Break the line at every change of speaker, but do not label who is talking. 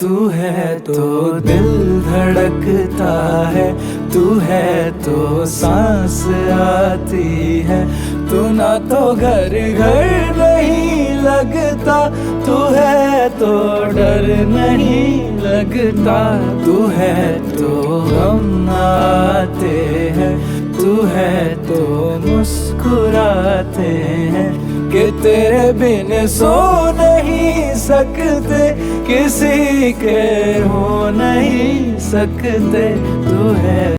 तू है तो दिल धड़कता है, तू है तो सांस आती है। तू ना तो घर घर नहीं लगता, तू है तो डर नहीं लगता। तू है तो हम आते हैं, तू है तो मुस्कुराते हैं। कि तेरे बिन सो नहीं सकते, किसी के हो नहीं सकते। तू है